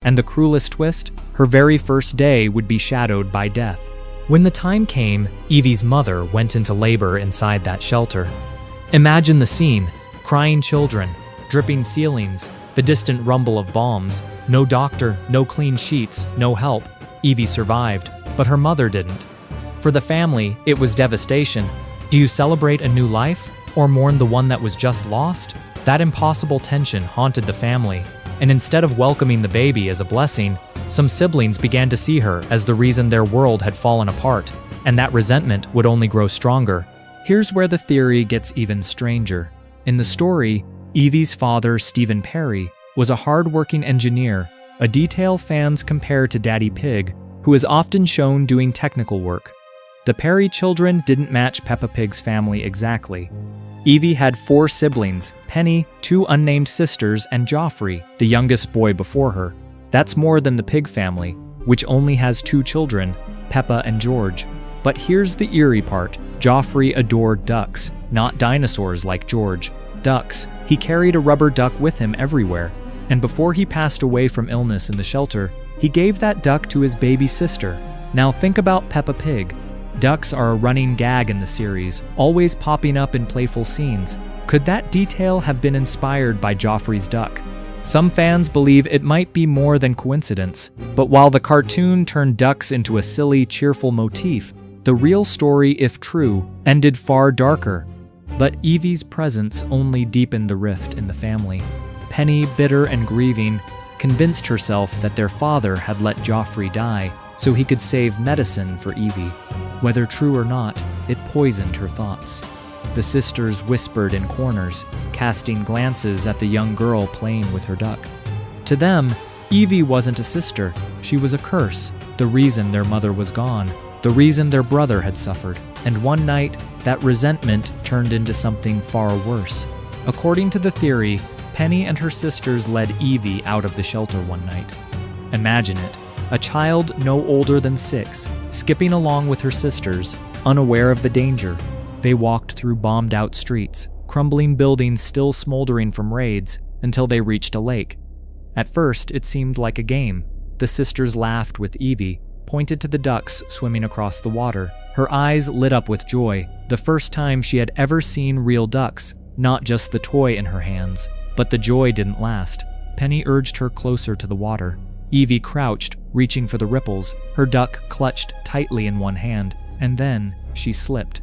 And the cruelest twist? Her very first day would be shadowed by death. When the time came, Evie's mother went into labor inside that shelter. Imagine the scene: crying children, dripping ceilings, the distant rumble of bombs. No doctor, no clean sheets, no help. Evie survived, but her mother didn't. For the family, it was devastation. Do you celebrate a new life, or mourn the one that was just lost? That impossible tension haunted the family, and instead of welcoming the baby as a blessing, some siblings began to see her as the reason their world had fallen apart, and that resentment would only grow stronger. Here's where the theory gets even stranger. In the story, Evie's father, Stephen Perry, was a hard-working engineer, a detail fans compare to Daddy Pig, who is often shown doing technical work. The Perry children didn't match Peppa Pig's family exactly. Evie had 4 siblings: Penny, 2 unnamed sisters, and Joffrey, the youngest boy before her. That's more than the Pig family, which only has 2 children, Peppa and George. But here's the eerie part: Joffrey adored ducks, not dinosaurs like George. Ducks. He carried a rubber duck with him everywhere. And before he passed away from illness in the shelter, he gave that duck to his baby sister. Now think about Peppa Pig. Ducks are a running gag in the series, always popping up in playful scenes. Could that detail have been inspired by Joffrey's duck? Some fans believe it might be more than coincidence, but while the cartoon turned ducks into a silly, cheerful motif, the real story, if true, ended far darker. But Evie's presence only deepened the rift in the family. Penny, bitter and grieving, convinced herself that their father had let Joffrey die so he could save medicine for Evie. Whether true or not, it poisoned her thoughts. The sisters whispered in corners, casting glances at the young girl playing with her duck. To them, Evie wasn't a sister, she was a curse, the reason their mother was gone, the reason their brother had suffered. And one night, that resentment turned into something far worse. According to the theory, Penny and her sisters led Evie out of the shelter one night. Imagine it, a child no older than 6, skipping along with her sisters, unaware of the danger. They walked through bombed-out streets, crumbling buildings still smoldering from raids, until they reached a lake. At first, it seemed like a game. The sisters laughed with Evie, pointed to the ducks swimming across the water. Her eyes lit up with joy, the first time she had ever seen real ducks, not just the toy in her hands. But the joy didn't last. Penny urged her closer to the water. Evie crouched, reaching for the ripples, her duck clutched tightly in one hand, and then she slipped.